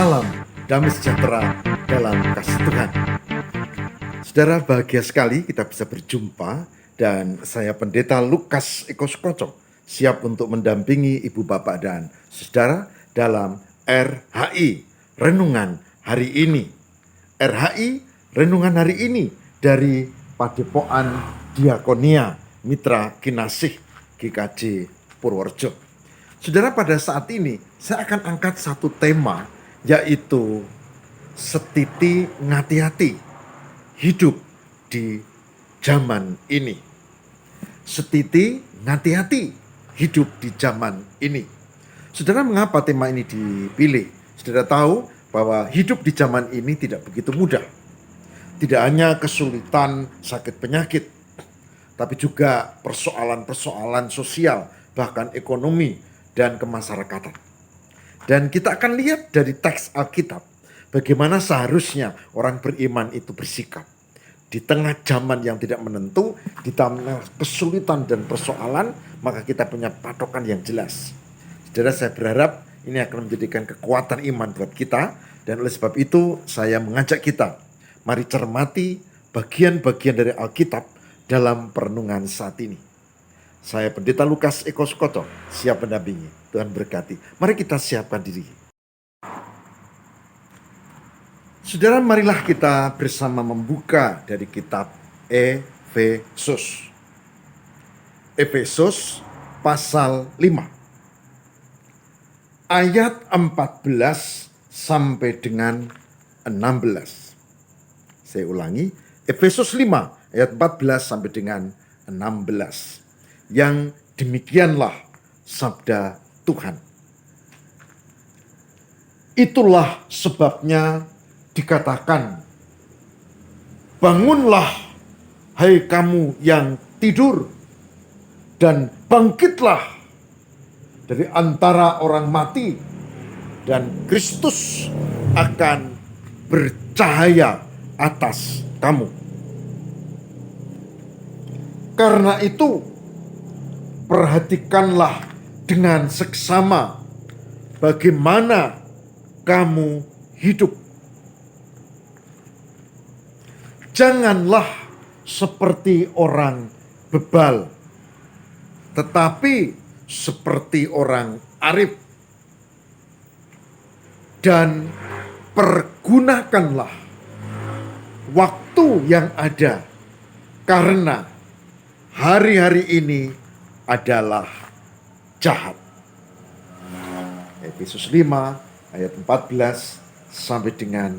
Salam damai sejahtera dalam kasih Tuhan. Saudara, bahagia sekali kita bisa berjumpa, dan saya Pendeta Lukas Eko Sukoco siap untuk mendampingi Ibu Bapak dan Saudara dalam RHI Renungan Hari Ini. RHI Renungan Hari Ini dari Padepokan Diakonia Mitra Kinasih GKJ Purworejo. Saudara, pada saat ini saya akan angkat satu tema, yaitu setiti ngati-hati hidup di zaman ini. Setiti ngati-hati hidup di zaman ini. Saudara, mengapa tema ini dipilih? Saudara tahu bahwa hidup di zaman ini tidak begitu mudah. Tidak hanya kesulitan, sakit penyakit, tapi juga persoalan-persoalan sosial, bahkan ekonomi dan kemasyarakatan. Dan kita akan lihat dari teks Alkitab bagaimana seharusnya orang beriman itu bersikap di tengah zaman yang tidak menentu, di tengah kesulitan dan persoalan. Maka kita punya patokan yang jelas. Saudara, saya berharap ini akan menjadikan kekuatan iman buat kita, dan oleh sebab itu saya mengajak kita, mari cermati bagian-bagian dari Alkitab dalam perenungan saat ini. Saya Pendeta Lukas Eko Sukoco siap mendampingi. Tuhan berkati. Mari kita siapkan diri. Saudara, marilah kita bersama membuka dari kitab Efesus. Efesus pasal 5. Ayat 14 sampai dengan 16. Saya ulangi, Efesus 5 ayat 14 sampai dengan 16. Yang demikianlah sabda Tuhan. Itulah sebabnya dikatakan, bangunlah hai kamu yang tidur, dan bangkitlah dari antara orang mati, dan Kristus akan bercahaya atas kamu. Karena itu, perhatikanlah dengan seksama bagaimana kamu hidup. Janganlah seperti orang bebal, tetapi seperti orang arif. Dan pergunakanlah waktu yang ada, karena hari-hari ini adalah jahat. Efesus 5 ayat 14 sampai dengan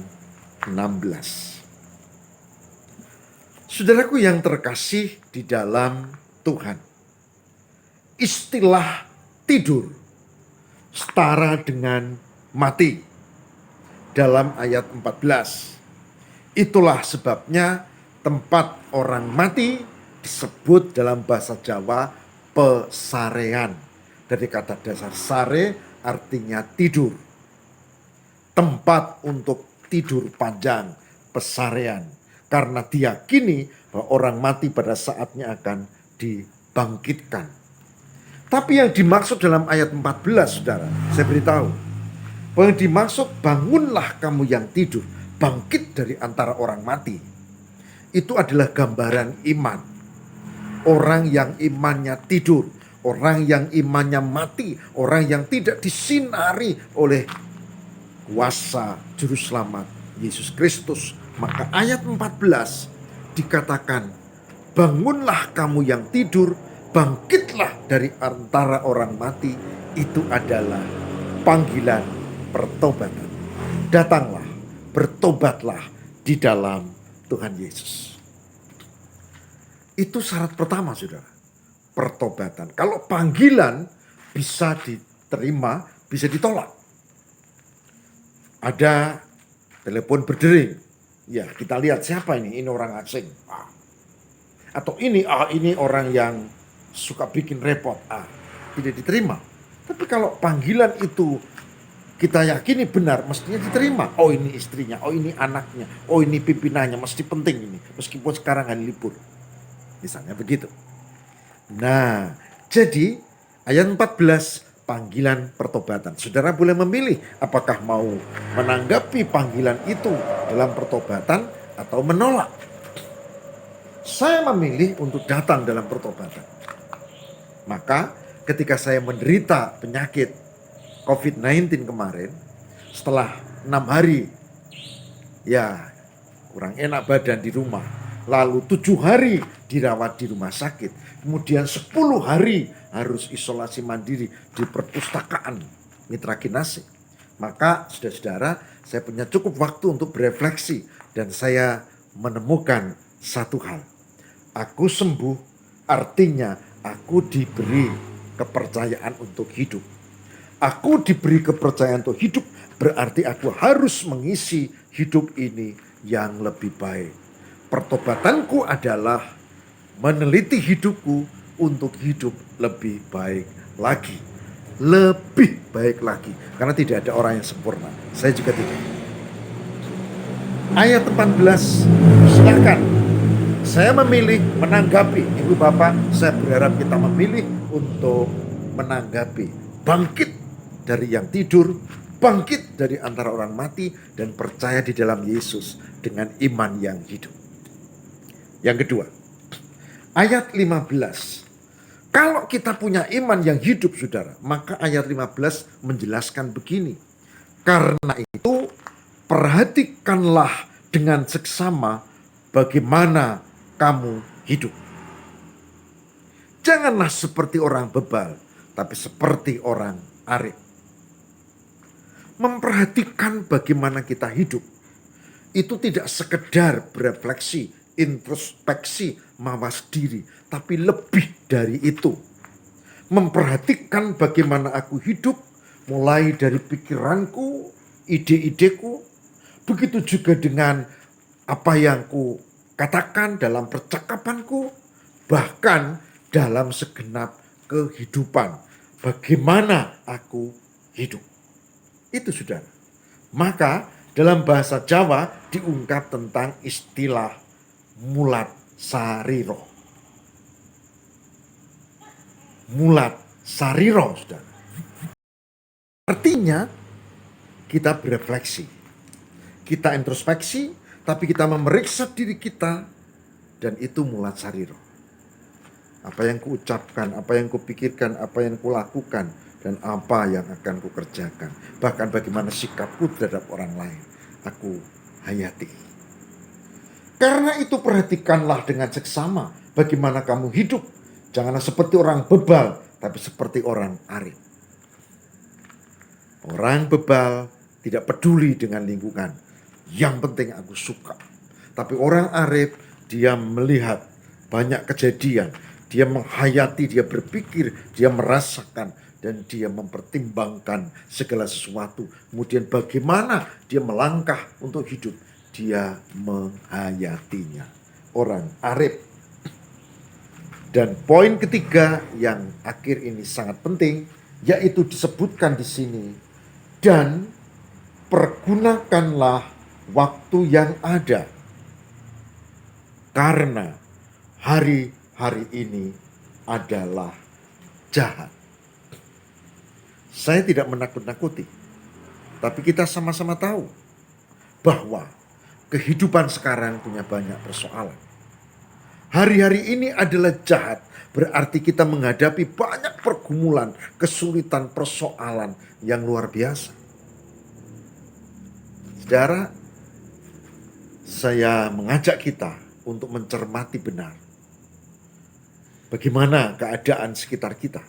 16. Saudaraku yang terkasih di dalam Tuhan, istilah tidur setara dengan mati dalam ayat 14. Itulah sebabnya tempat orang mati disebut dalam bahasa Jawa pesarean. Dari kata dasar sare artinya tidur. Tempat untuk tidur panjang, pesarean. Karena diyakini bahwa orang mati pada saatnya akan dibangkitkan. Tapi yang dimaksud dalam ayat 14, saudara, saya beritahu, bahwa yang dimaksud bangunlah kamu yang tidur, bangkit dari antara orang mati, itu adalah gambaran iman. Orang yang imannya tidur, orang yang imannya mati, orang yang tidak disinari oleh kuasa Juru Selamat Yesus Kristus. Maka ayat 14 dikatakan, bangunlah kamu yang tidur, bangkitlah dari antara orang mati. Itu adalah panggilan pertobatan. Datanglah, bertobatlah di dalam Tuhan Yesus. Itu syarat pertama, saudara. Pertobatan. Kalau panggilan bisa diterima, bisa ditolak. Ada telepon berdering. Ya, kita lihat siapa ini. Ini orang asing. Atau ini orang yang suka bikin repot. Tidak diterima. Tapi kalau panggilan itu kita yakini benar, mestinya diterima. Oh, ini istrinya, oh ini anaknya, oh ini pimpinannya, mesti penting ini. Meskipun sekarang hari libur. Misalnya begitu. Nah, jadi ayat 14, panggilan pertobatan. Saudara boleh memilih apakah mau menanggapi panggilan itu dalam pertobatan atau menolak. Saya memilih untuk datang dalam pertobatan. Maka ketika saya menderita penyakit COVID-19 kemarin, setelah 6 hari, ya kurang enak badan di rumah, lalu 7 hari dirawat di rumah sakit, kemudian 10 hari harus isolasi mandiri di perpustakaan Mitra Kinasih. Maka saudara-saudara, saya punya cukup waktu untuk berefleksi dan saya menemukan satu hal. Aku sembuh, artinya aku diberi kepercayaan untuk hidup. Aku diberi kepercayaan untuk hidup, berarti aku harus mengisi hidup ini yang lebih baik. Pertobatanku adalah meneliti hidupku untuk hidup lebih baik lagi. Lebih baik lagi. Karena tidak ada orang yang sempurna. Saya juga tidak. Ayat 14, silakan. Saya memilih menanggapi. Ibu Bapak, saya berharap kita memilih untuk menanggapi. Bangkit dari yang tidur, bangkit dari antara orang mati, dan percaya di dalam Yesus dengan iman yang hidup. Yang kedua, ayat 15. Kalau kita punya iman yang hidup, saudara, maka ayat 15 menjelaskan begini. Karena itu, perhatikanlah dengan seksama bagaimana kamu hidup. Janganlah seperti orang bebal, tapi seperti orang arif. Memperhatikan bagaimana kita hidup, itu tidak sekedar berefleksi, introspeksi, mawas diri, tapi lebih dari itu. Memperhatikan bagaimana aku hidup, mulai dari pikiranku, ide-ideku, begitu juga dengan apa yang ku katakan dalam percakapanku, bahkan dalam segenap kehidupan. Bagaimana aku hidup. Itu saudara. Maka dalam bahasa Jawa diungkap tentang istilah mulat sariro. Mulat sariro, saudara. Artinya kita berefleksi. Kita introspeksi, tapi kita memeriksa diri kita, dan itu mulat sariro. Apa yang kuucapkan, apa yang kupikirkan, apa yang kulakukan, dan apa yang akan kukerjakan. Bahkan bagaimana sikapku terhadap orang lain, aku hayati. Karena itu perhatikanlah dengan seksama bagaimana kamu hidup. Janganlah seperti orang bebal, tapi seperti orang arif. Orang bebal tidak peduli dengan lingkungan. Yang penting aku suka. Tapi orang arif, dia melihat banyak kejadian. Dia menghayati, dia berpikir, dia merasakan, dan dia mempertimbangkan segala sesuatu. Kemudian bagaimana dia melangkah untuk hidup. Dia menghayatinya. Orang arif. Dan poin ketiga yang akhir ini sangat penting, yaitu disebutkan di sini. Dan pergunakanlah waktu yang ada. Karena hari-hari ini adalah jahat. Saya tidak menakut-nakuti. Tapi kita sama-sama tahu bahwa kehidupan sekarang punya banyak persoalan. Hari-hari ini adalah jahat. Berarti kita menghadapi banyak pergumulan, kesulitan, persoalan yang luar biasa. Saudara, saya mengajak kita untuk mencermati benar bagaimana keadaan sekitar kita.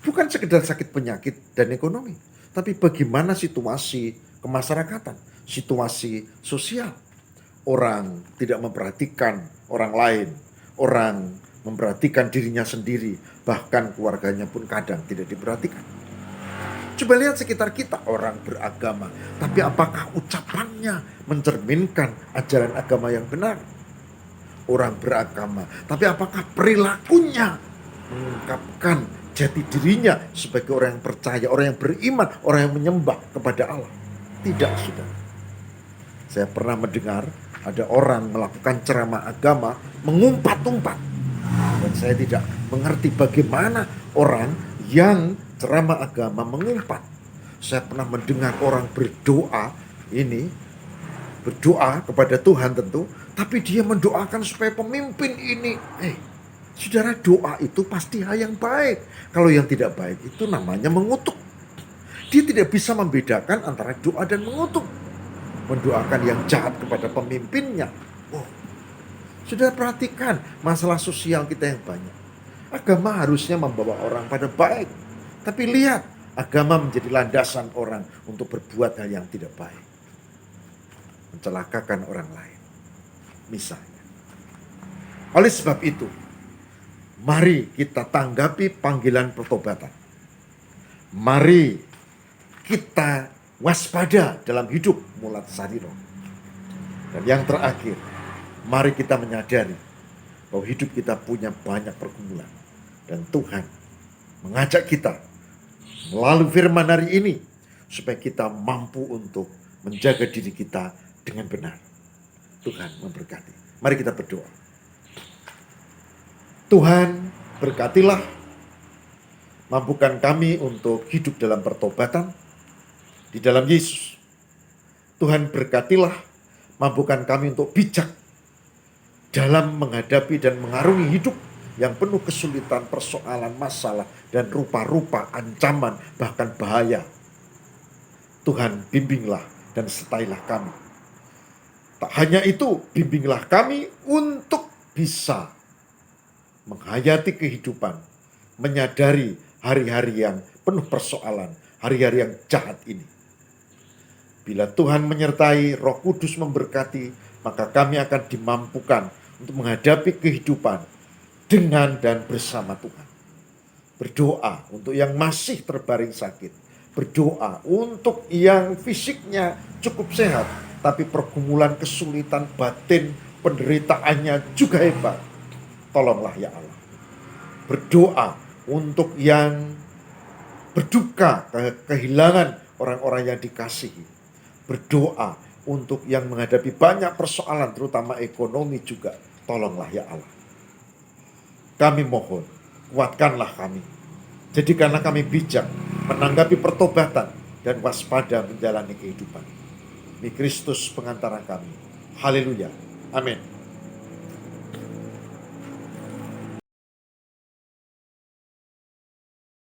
Bukan sekedar sakit penyakit dan ekonomi, tapi bagaimana situasi kemasyarakatan, situasi sosial. Orang tidak memperhatikan orang lain, orang memperhatikan dirinya sendiri, bahkan keluarganya pun kadang tidak diperhatikan. Coba lihat sekitar kita, orang beragama, tapi apakah ucapannya mencerminkan ajaran agama yang benar? Orang beragama, tapi apakah perilakunya mengungkapkan jati dirinya sebagai orang yang percaya, orang yang beriman, orang yang menyembah kepada Allah? Tidak, saudara. Saya pernah mendengar ada orang melakukan ceramah agama mengumpat-umpat. Dan saya tidak mengerti bagaimana orang yang ceramah agama mengumpat. Saya pernah mendengar orang berdoa berdoa kepada Tuhan tentu, tapi dia mendoakan supaya pemimpin ini. Saudara, doa itu pasti hal yang baik. Kalau yang tidak baik itu namanya mengutuk. Dia tidak bisa membedakan antara doa dan mengutuk. Mendoakan yang jahat kepada pemimpinnya. Saudara, perhatikan masalah sosial kita yang banyak. Agama harusnya membawa orang pada baik. Tapi lihat, agama menjadi landasan orang untuk berbuat hal yang tidak baik. Mencelakakan orang lain. Misalnya. Oleh sebab itu, mari kita tanggapi panggilan pertobatan. Mari kita waspada dalam hidup mulat sariro. Dan yang terakhir, mari kita menyadari bahwa hidup kita punya banyak pergumulan. Dan Tuhan mengajak kita melalui firman hari ini supaya kita mampu untuk menjaga diri kita dengan benar. Tuhan memberkati. Mari kita berdoa. Tuhan, berkatilah, mampukan kami untuk hidup dalam pertobatan di dalam Yesus. Tuhan, berkatilah, mampukan kami untuk bijak dalam menghadapi dan mengarungi hidup yang penuh kesulitan, persoalan, masalah, dan rupa-rupa ancaman, bahkan bahaya. Tuhan, bimbinglah dan sertailah kami. Tak hanya itu, bimbinglah kami untuk bisa menghayati kehidupan, menyadari hari-hari yang penuh persoalan, hari-hari yang jahat ini. Bila Tuhan menyertai, Roh Kudus memberkati, maka kami akan dimampukan untuk menghadapi kehidupan dengan dan bersama Tuhan. Berdoa untuk yang masih terbaring sakit. Berdoa untuk yang fisiknya cukup sehat, tapi pergumulan, kesulitan batin, penderitaannya juga hebat. Tolonglah ya Allah. Berdoa untuk yang berduka, kehilangan orang-orang yang dikasihi. Berdoa untuk yang menghadapi banyak persoalan, terutama ekonomi juga. Tolonglah ya Allah. Kami mohon, kuatkanlah kami. Jadikanlah kami bijak menanggapi pertobatan dan waspada menjalani kehidupan. Demi Kristus pengantara kami. Haleluya. Amin.